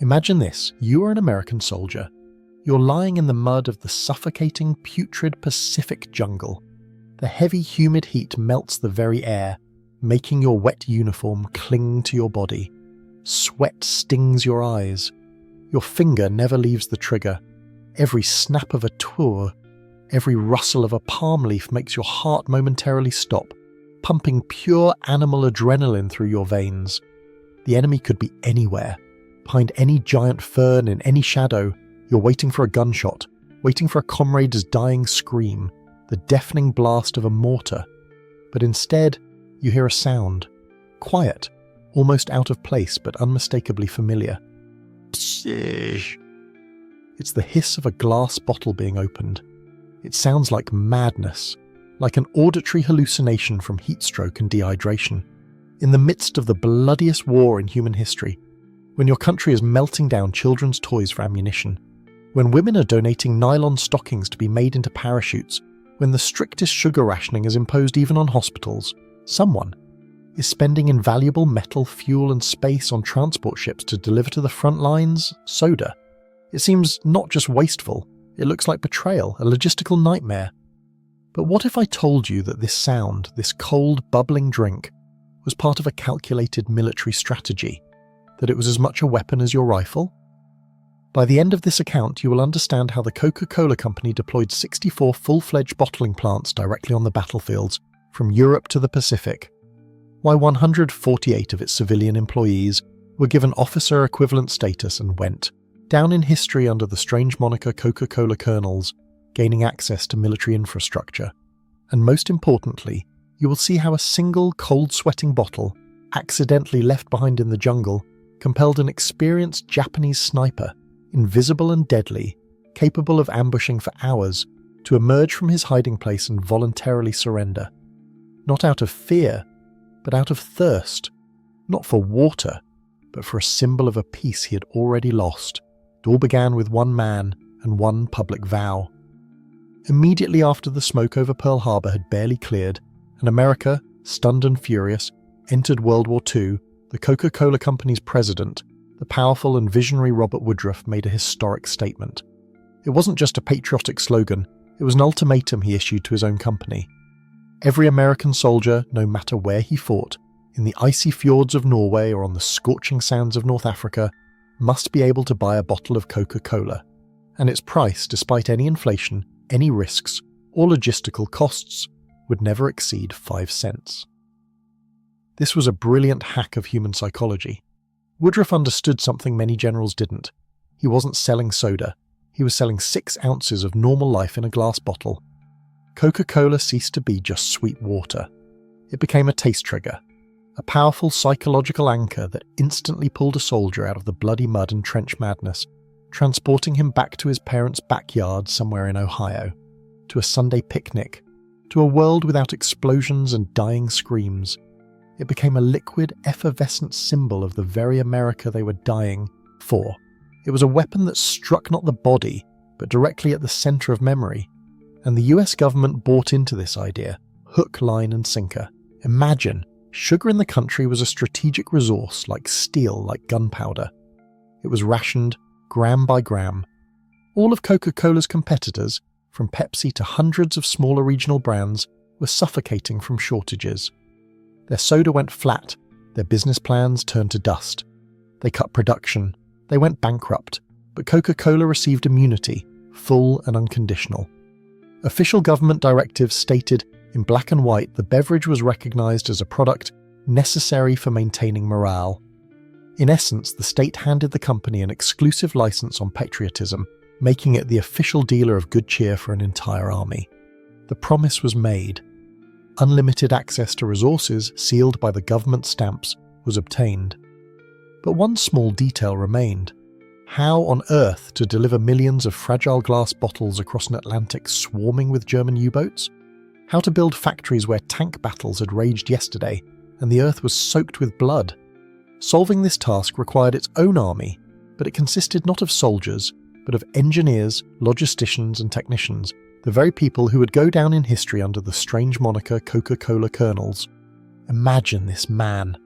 Imagine this, you are an American soldier. You're lying in the mud of the suffocating, putrid Pacific jungle. The heavy, humid heat melts the very air, making your wet uniform cling to your body. Sweat stings your eyes. Your finger never leaves the trigger. Every snap of a twirl, every rustle of a palm leaf makes your heart momentarily stop, pumping pure animal adrenaline through your veins. The enemy could be anywhere. Behind any giant fern in any shadow, you're waiting for a gunshot, waiting for a comrade's dying scream, the deafening blast of a mortar. But instead, you hear a sound. Quiet, almost out of place but unmistakably familiar. Psh. It's the hiss of a glass bottle being opened. It sounds like madness, like an auditory hallucination from heatstroke and dehydration. In the midst of the bloodiest war in human history, when your country is melting down children's toys for ammunition, when women are donating nylon stockings to be made into parachutes, when the strictest sugar rationing is imposed even on hospitals, someone is spending invaluable metal, fuel and space on transport ships to deliver to the front lines soda. It seems not just wasteful, it looks like betrayal, a logistical nightmare. But what if I told you that this sound, this cold, bubbling drink, was part of a calculated military strategy, that it was as much a weapon as your rifle? By the end of this account, you will understand how the Coca-Cola Company deployed 64 full-fledged bottling plants directly on the battlefields, from Europe to the Pacific, why 148 of its civilian employees were given officer equivalent status and went down in history under the strange moniker Coca-Cola Colonels, gaining access to military infrastructure. And most importantly, you will see how a single cold-sweating bottle, accidentally left behind in the jungle, compelled an experienced Japanese sniper, invisible and deadly, capable of ambushing for hours, to emerge from his hiding place and voluntarily surrender. Not out of fear, but out of thirst. Not for water, but for a symbol of a peace he had already lost. It all began with one man and one public vow. Immediately after the smoke over Pearl Harbor had barely cleared, and America, stunned and furious, entered World War II, the Coca-Cola Company's president, the powerful and visionary Robert Woodruff, made a historic statement. It wasn't just a patriotic slogan, it was an ultimatum he issued to his own company. Every American soldier, no matter where he fought, in the icy fjords of Norway or on the scorching sands of North Africa, must be able to buy a bottle of Coca-Cola, and its price, despite any inflation, any risks, or logistical costs, would never exceed 5 cents. This was a brilliant hack of human psychology. Woodruff understood something many generals didn't. He wasn't selling soda. He was selling 6 ounces of normal life in a glass bottle. Coca-Cola ceased to be just sweet water. It became a taste trigger, a powerful psychological anchor that instantly pulled a soldier out of the bloody mud and trench madness, transporting him back to his parents' backyard somewhere in Ohio, to a Sunday picnic, to a world without explosions and dying screams. It became a liquid, effervescent symbol of the very America they were dying for. It was a weapon that struck not the body, but directly at the center of memory. And the US government bought into this idea, hook, line and sinker. Imagine, sugar in the country was a strategic resource like steel, like gunpowder. It was rationed, gram by gram. All of Coca-Cola's competitors, from Pepsi to hundreds of smaller regional brands, were suffocating from shortages. Their soda went flat, their business plans turned to dust. They cut production, they went bankrupt, but Coca-Cola received immunity, full and unconditional. Official government directives stated in black and white the beverage was recognized as a product necessary for maintaining morale. In essence, the state handed the company an exclusive license on patriotism, making it the official dealer of good cheer for an entire army. The promise was made. Unlimited access to resources, sealed by the government stamps, was obtained. But one small detail remained. How on earth to deliver millions of fragile glass bottles across an Atlantic swarming with German U-boats? How to build factories where tank battles had raged yesterday and the earth was soaked with blood? Solving this task required its own army, but it consisted not of soldiers, but of engineers, logisticians and technicians, the very people who would go down in history under the strange moniker Coca-Cola Colonels. Imagine this man.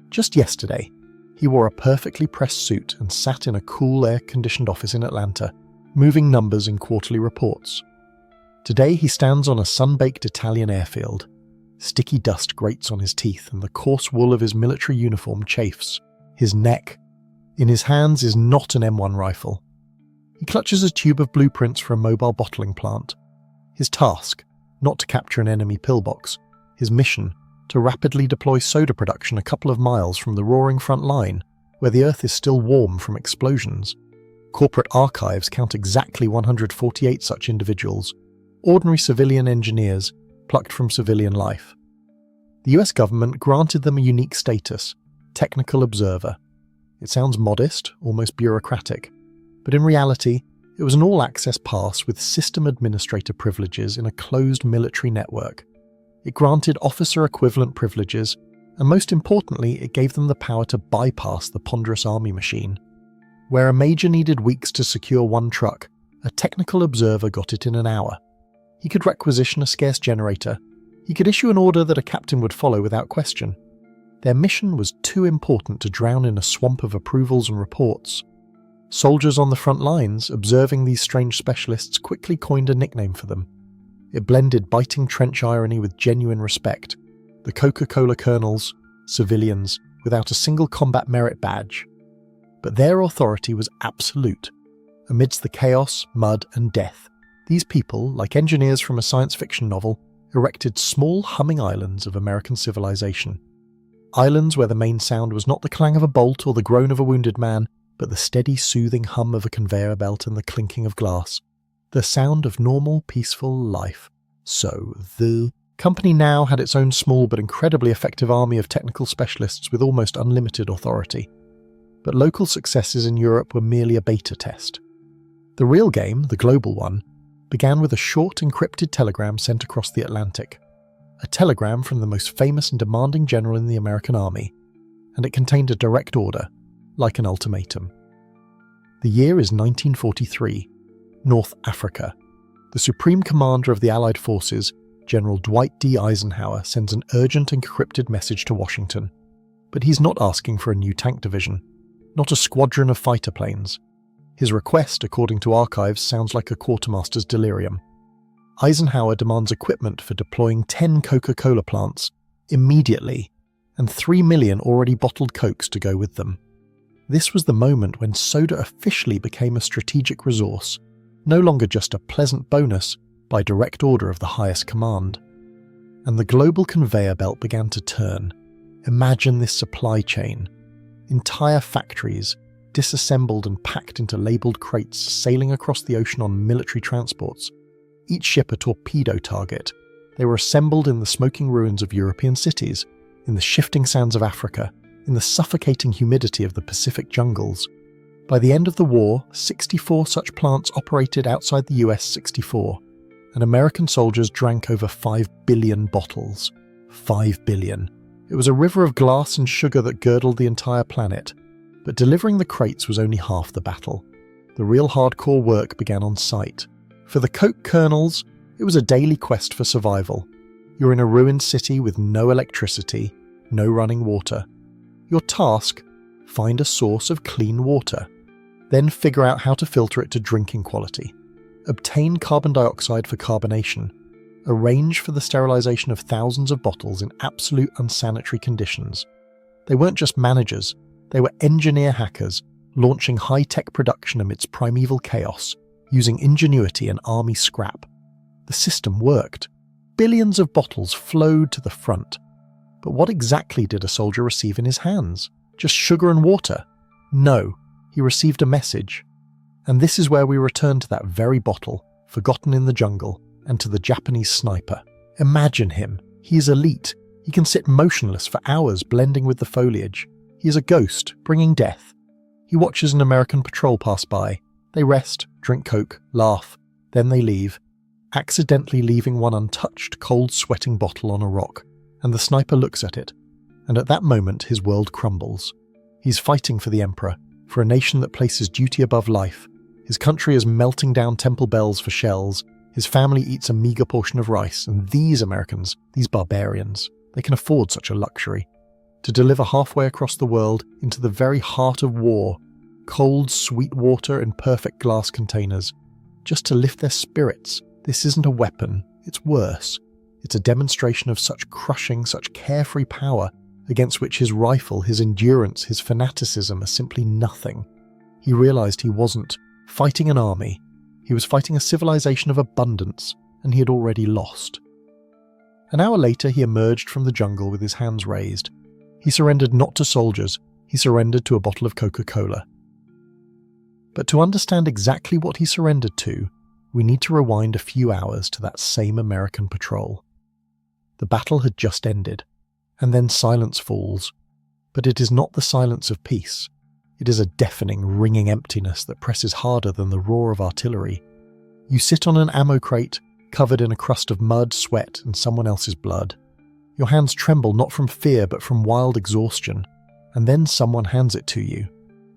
Just yesterday, He wore a perfectly pressed suit and sat in a cool, air-conditioned office in Atlanta, moving numbers in quarterly reports. Today he stands on a sun-baked Italian airfield. Sticky dust grates on his teeth and the coarse wool of his military uniform chafes. His neck. In his hands is not an M1 rifle. He clutches a tube of blueprints for a mobile bottling plant. His task, not to capture an enemy pillbox. His mission, to rapidly deploy soda production a couple of miles from the roaring front line, where the earth is still warm from explosions. Corporate archives count exactly 148 such individuals, ordinary civilian engineers plucked from civilian life. The US government granted them a unique status, technical observer. It sounds modest, almost bureaucratic, but in reality, it was an all-access pass with system administrator privileges in a closed military network. It granted officer-equivalent privileges, and most importantly, it gave them the power to bypass the ponderous army machine. Where a major needed weeks to secure one truck, a technical observer got it in an hour. He could requisition a scarce generator. He could issue an order that a captain would follow without question. Their mission was too important to drown in a swamp of approvals and reports. Soldiers on the front lines, observing these strange specialists, quickly coined a nickname for them. It blended biting trench irony with genuine respect. The Coca-Cola Colonels, civilians, without a single combat merit badge. But their authority was absolute. Amidst the chaos, mud, and death, these people, like engineers from a science fiction novel, erected small humming islands of American civilization. Islands where the main sound was not the clang of a bolt or the groan of a wounded man, but the steady, soothing hum of a conveyor belt and the clinking of glass. The sound of normal, peaceful life. So, the company now had its own small but incredibly effective army of technical specialists with almost unlimited authority. But local successes in Europe were merely a beta test. The real game, the global one, began with a short encrypted telegram sent across the Atlantic. A telegram from the most famous and demanding general in the American army, and it contained a direct order, like an ultimatum. The year is 1943, North Africa. The Supreme Commander of the Allied Forces, General Dwight D. Eisenhower, sends an urgent encrypted message to Washington. But he's not asking for a new tank division, not a squadron of fighter planes. His request, according to archives, sounds like a quartermaster's delirium. Eisenhower demands equipment for deploying 10 Coca-Cola plants, immediately, and 3 million already bottled Cokes to go with them. This was the moment when soda officially became a strategic resource, no longer just a pleasant bonus by direct order of the highest command. And the global conveyor belt began to turn. Imagine this supply chain. Entire factories, disassembled and packed into labelled crates, sailing across the ocean on military transports. Each ship a torpedo target. They were assembled in the smoking ruins of European cities, in the shifting sands of Africa, in the suffocating humidity of the Pacific jungles. By the end of the war, 64 such plants operated outside the US 64, and American soldiers drank over 5 billion bottles. 5 billion. It was a river of glass and sugar that girdled the entire planet. But delivering the crates was only half the battle. The real hardcore work began on site. For the Coke Colonels, it was a daily quest for survival. You're in a ruined city with no electricity, no running water. Your task? Find a source of clean water. Then figure out how to filter it to drinking quality. Obtain carbon dioxide for carbonation. Arrange for the sterilization of thousands of bottles in absolute unsanitary conditions. They weren't just managers, they were engineer hackers, launching high-tech production amidst primeval chaos, using ingenuity and army scrap. The system worked. Billions of bottles flowed to the front. But what exactly did a soldier receive in his hands? Just sugar and water? No, he received a message. And this is where we return to that very bottle, forgotten in the jungle, and to the Japanese sniper. Imagine him. He is elite. He can sit motionless for hours blending with the foliage. He is a ghost, bringing death. He watches an American patrol pass by. They rest, drink Coke, laugh, then they leave, accidentally leaving one untouched, cold-sweating bottle on a rock, and the sniper looks at it, and at that moment his world crumbles. He's fighting for the Emperor, for a nation that places duty above life. His country is melting down temple bells for shells, his family eats a meager portion of rice, and these Americans, these barbarians, they can afford such a luxury. to deliver halfway across the world into the very heart of war, cold, sweet water in perfect glass containers, just to lift their spirits. This isn't a weapon, it's worse. It's a demonstration of such crushing, such carefree power against which his rifle, his endurance, his fanaticism are simply nothing. He realized he wasn't fighting an army, he was fighting a civilization of abundance, and he had already lost. An hour later, he emerged from the jungle with his hands raised. He surrendered not to soldiers, he surrendered to a bottle of Coca-Cola. But to understand exactly what he surrendered to, we need to rewind a few hours to that same American patrol. The battle had just ended, and then silence falls. But it is not the silence of peace. It is a deafening, ringing emptiness that presses harder than the roar of artillery. You sit on an ammo crate, covered in a crust of mud, sweat, and someone else's blood. Your hands tremble not from fear but from wild exhaustion, and then someone hands it to you.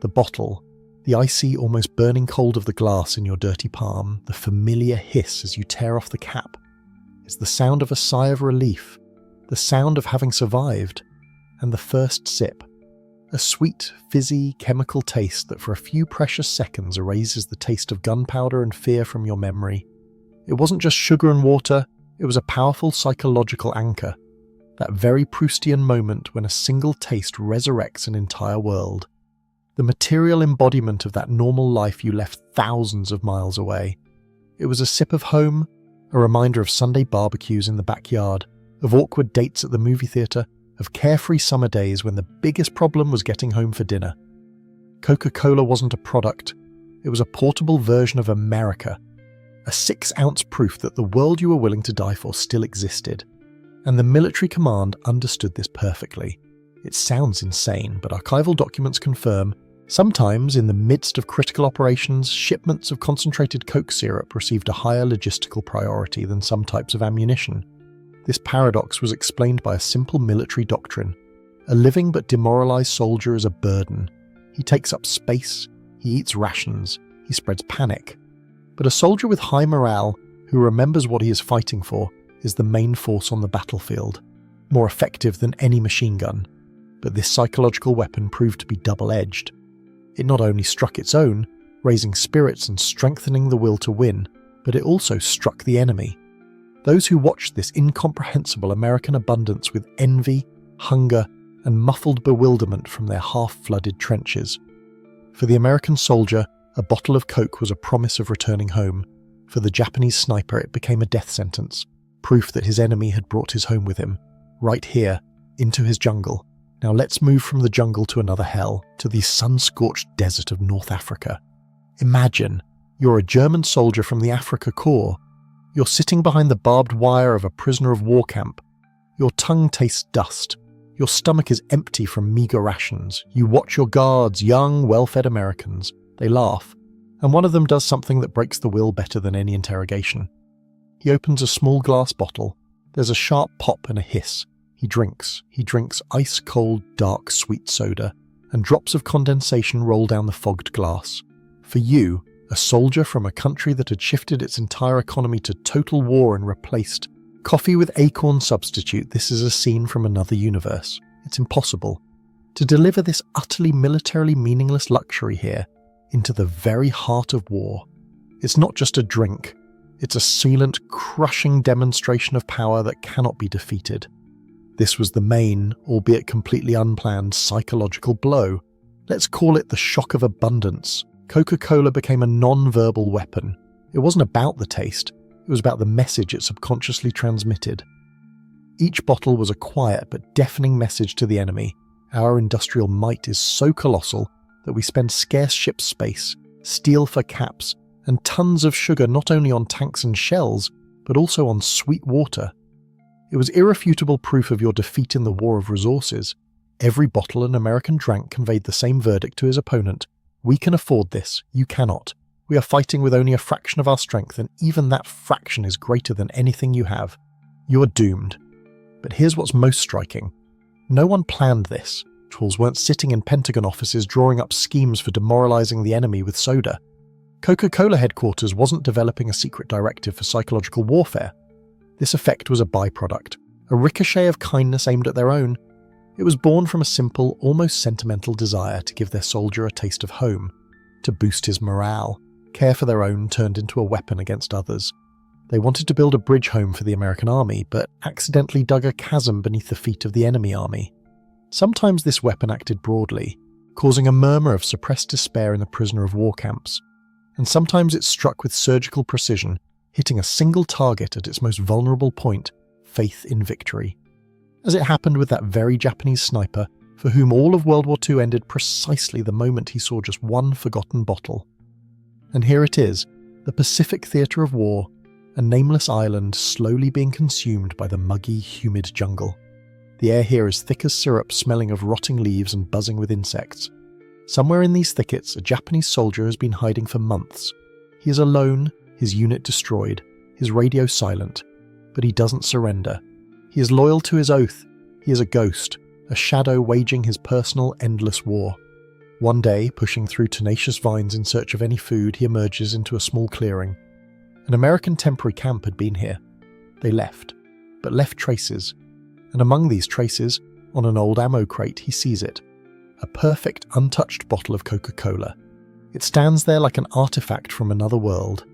The bottle, the icy, almost burning cold of the glass in your dirty palm, the familiar hiss as you tear off the cap. It's the sound of a sigh of relief, the sound of having survived, and the first sip. A sweet, fizzy, chemical taste that for a few precious seconds erases the taste of gunpowder and fear from your memory. It wasn't just sugar and water, it was a powerful psychological anchor. That very Proustian moment when a single taste resurrects an entire world. The material embodiment of that normal life you left thousands of miles away. It was a sip of home, a reminder of Sunday barbecues in the backyard, of awkward dates at the movie theatre, of carefree summer days when the biggest problem was getting home for dinner. Coca-Cola wasn't a product, it was a portable version of America, a 6-ounce proof that the world you were willing to die for still existed. And the military command understood this perfectly. It sounds insane, but archival documents confirm, sometimes in the midst of critical operations, shipments of concentrated Coke syrup received a higher logistical priority than some types of ammunition. This paradox was explained by a simple military doctrine. A living but demoralized soldier is a burden. He takes up space, he eats rations, he spreads panic. But a soldier with high morale, who remembers what he is fighting for, is the main force on the battlefield, more effective than any machine gun. But this psychological weapon proved to be double-edged. It not only struck its own, raising spirits and strengthening the will to win, but it also struck the enemy. Those who watched this incomprehensible American abundance with envy, hunger, and muffled bewilderment from their half-flooded trenches. For the American soldier, a bottle of Coke was a promise of returning home. For the Japanese sniper, it became a death sentence, proof that his enemy had brought his home with him, right here, into his jungle. Now let's move from the jungle to another hell, to the sun-scorched desert of North Africa. Imagine, you're a German soldier from the Afrika Korps. You're sitting behind the barbed wire of a prisoner of war camp. Your tongue tastes dust. Your stomach is empty from meager rations. You watch your guards, young, well-fed Americans. They laugh, and one of them does something that breaks the will better than any interrogation. He opens a small glass bottle. There's a sharp pop and a hiss. He drinks ice-cold, dark, sweet soda, and drops of condensation roll down the fogged glass. For you, a soldier from a country that had shifted its entire economy to total war and replaced coffee with acorn substitute, this is a scene from another universe. It's impossible. To deliver this utterly militarily meaningless luxury here, into the very heart of war. It's not just a drink. It's a sealant, crushing demonstration of power that cannot be defeated. This was the main, albeit completely unplanned, psychological blow. Let's call it the shock of abundance. Coca-Cola became a non-verbal weapon. It wasn't about the taste, it was about the message it subconsciously transmitted. Each bottle was a quiet but deafening message to the enemy. Our industrial might is so colossal that we spend scarce ship space, steel for caps, and tons of sugar not only on tanks and shells, but also on sweet water. It was irrefutable proof of your defeat in the war of resources. Every bottle an American drank conveyed the same verdict to his opponent. We can afford this, you cannot. We are fighting with only a fraction of our strength, and even that fraction is greater than anything you have. You are doomed. But here's what's most striking. No one planned this. Trolls weren't sitting in Pentagon offices drawing up schemes for demoralizing the enemy with soda. Coca-Cola headquarters wasn't developing a secret directive for psychological warfare. This effect was a byproduct, a ricochet of kindness aimed at their own. It was born from a simple, almost sentimental desire to give their soldier a taste of home, to boost his morale. Care for their own turned into a weapon against others. They wanted to build a bridge home for the American army, but accidentally dug a chasm beneath the feet of the enemy army. Sometimes this weapon acted broadly, causing a murmur of suppressed despair in the prisoner of war camps, and sometimes it struck with surgical precision, hitting a single target at its most vulnerable point, faith in victory. As it happened with that very Japanese sniper, for whom all of World War II ended precisely the moment he saw just one forgotten bottle. And here it is, the Pacific theatre of war, a nameless island slowly being consumed by the muggy, humid jungle. The air here is thick as syrup, smelling of rotting leaves and buzzing with insects. Somewhere in these thickets, a Japanese soldier has been hiding for months. He is alone, his unit destroyed, his radio silent, but he doesn't surrender. He is loyal to his oath. He is a ghost, a shadow waging his personal, endless war. One day, pushing through tenacious vines in search of any food, he emerges into a small clearing. An American temporary camp had been here. They left, but left traces. And among these traces, on an old ammo crate, he sees it. A perfect, untouched bottle of Coca-Cola. It stands there like an artifact from another world.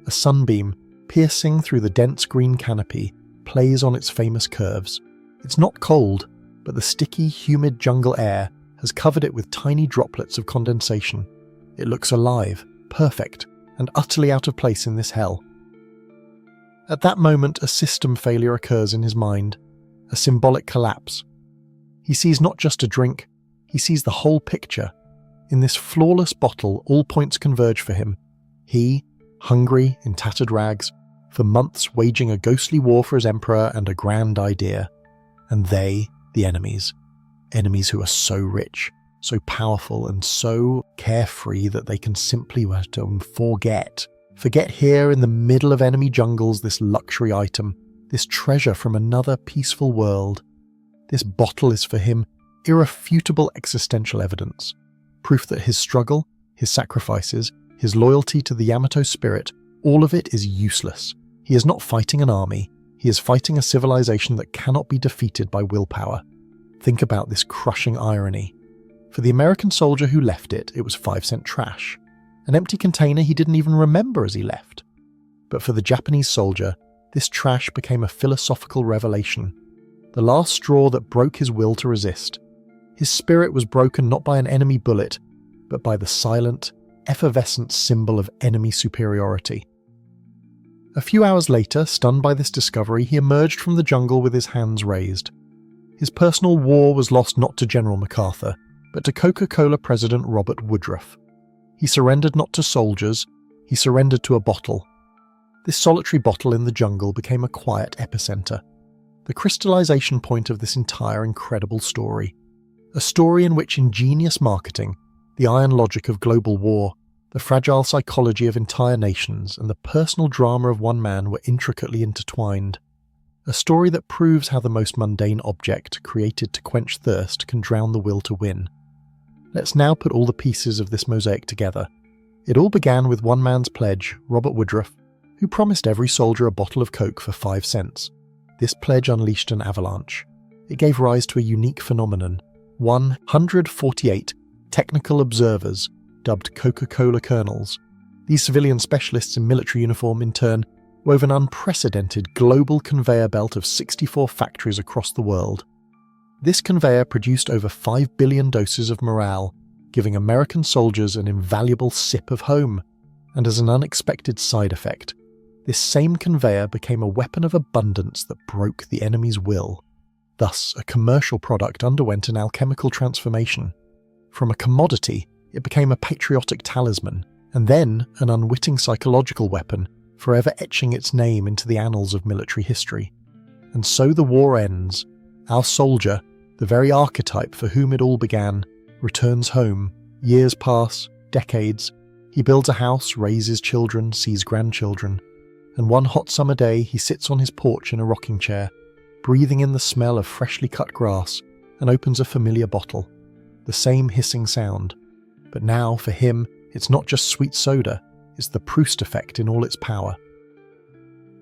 A sunbeam, piercing through the dense green canopy, plays on its famous curves. It's not cold, but the sticky, humid jungle air has covered it with tiny droplets of condensation. It looks alive, perfect, and utterly out of place in this hell. At that moment, a system failure occurs in his mind, a symbolic collapse. He sees not just a drink, he sees the whole picture. In this flawless bottle, all points converge for him. He, hungry, in tattered rags, for months waging a ghostly war for his emperor and a grand idea. And they, the enemies. Enemies who are so rich, so powerful, and so carefree that they can simply forget. Forget here in the middle of enemy jungles this luxury item, this treasure from another peaceful world. This bottle is for him irrefutable existential evidence. Proof that his struggle, his sacrifices, his loyalty to the Yamato spirit, all of it is useless. He is not fighting an army. He is fighting a civilization that cannot be defeated by willpower. Think about this crushing irony. For the American soldier who left it, it was 5-cent trash. An empty container he didn't even remember as he left. But for the Japanese soldier, this trash became a philosophical revelation. The last straw that broke his will to resist. His spirit was broken not by an enemy bullet, but by the silent, effervescent symbol of enemy superiority. A few hours later, stunned by this discovery, he emerged from the jungle with his hands raised. His personal war was lost not to General MacArthur, but to Coca-Cola President Robert Woodruff. He surrendered not to soldiers, he surrendered to a bottle. This solitary bottle in the jungle became a quiet epicenter, the crystallization point of this entire incredible story. A story in which ingenious marketing, the iron logic of global war, the fragile psychology of entire nations, and the personal drama of one man were intricately intertwined. A story that proves how the most mundane object, created to quench thirst, can drown the will to win. Let's now put all the pieces of this mosaic together. It all began with one man's pledge, Robert Woodruff, who promised every soldier a bottle of Coke for 5 cents. This pledge unleashed an avalanche. It gave rise to a unique phenomenon. 148 technical observers, dubbed Coca-Cola Colonels. These civilian specialists in military uniform, in turn, wove an unprecedented global conveyor belt of 64 factories across the world. This conveyor produced over 5 billion doses of morale, giving American soldiers an invaluable sip of home. And as an unexpected side effect, this same conveyor became a weapon of abundance that broke the enemy's will. Thus, a commercial product underwent an alchemical transformation. From a commodity, it became a patriotic talisman, and then an unwitting psychological weapon, forever etching its name into the annals of military history. And so the war ends. Our soldier, the very archetype for whom it all began, returns home. Years pass, decades. He builds a house, raises children, sees grandchildren. And one hot summer day, he sits on his porch in a rocking chair, breathing in the smell of freshly cut grass, and opens a familiar bottle. The same hissing sound. But now, for him, it's not just sweet soda, it's the Proust effect in all its power.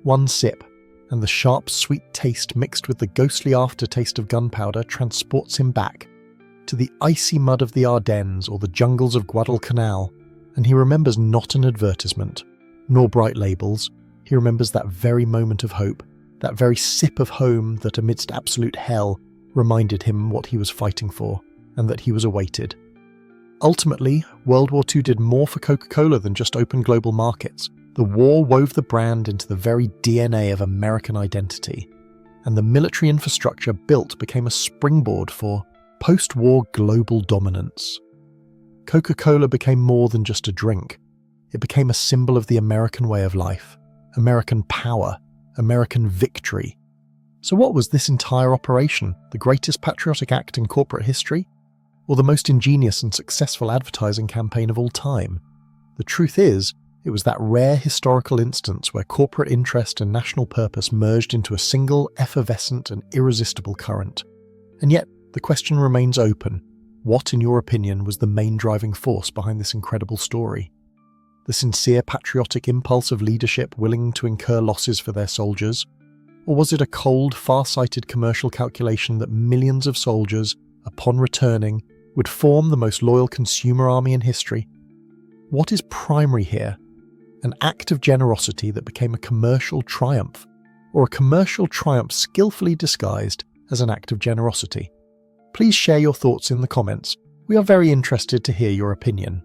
One sip, and the sharp, sweet taste mixed with the ghostly aftertaste of gunpowder transports him back to the icy mud of the Ardennes or the jungles of Guadalcanal, and he remembers not an advertisement, nor bright labels. He remembers that very moment of hope, that very sip of home that amidst absolute hell reminded him what he was fighting for, and that he was awaited. Ultimately, World War II did more for Coca-Cola than just open global markets. The war wove the brand into the very DNA of American identity, and the military infrastructure built became a springboard for post-war global dominance. Coca-Cola became more than just a drink. It became a symbol of the American way of life, American power, American victory. So what was this entire operation? The greatest patriotic act in corporate history? Or the most ingenious and successful advertising campaign of all time? The truth is, it was that rare historical instance where corporate interest and national purpose merged into a single, effervescent and irresistible current. And yet, the question remains open. What, in your opinion, was the main driving force behind this incredible story? The sincere patriotic impulse of leadership willing to incur losses for their soldiers? Or was it a cold, far-sighted commercial calculation that millions of soldiers, upon returning, would form the most loyal consumer army in history? What is primary here? An act of generosity that became a commercial triumph, or a commercial triumph skillfully disguised as an act of generosity? Please share your thoughts in the comments. We are very interested to hear your opinion.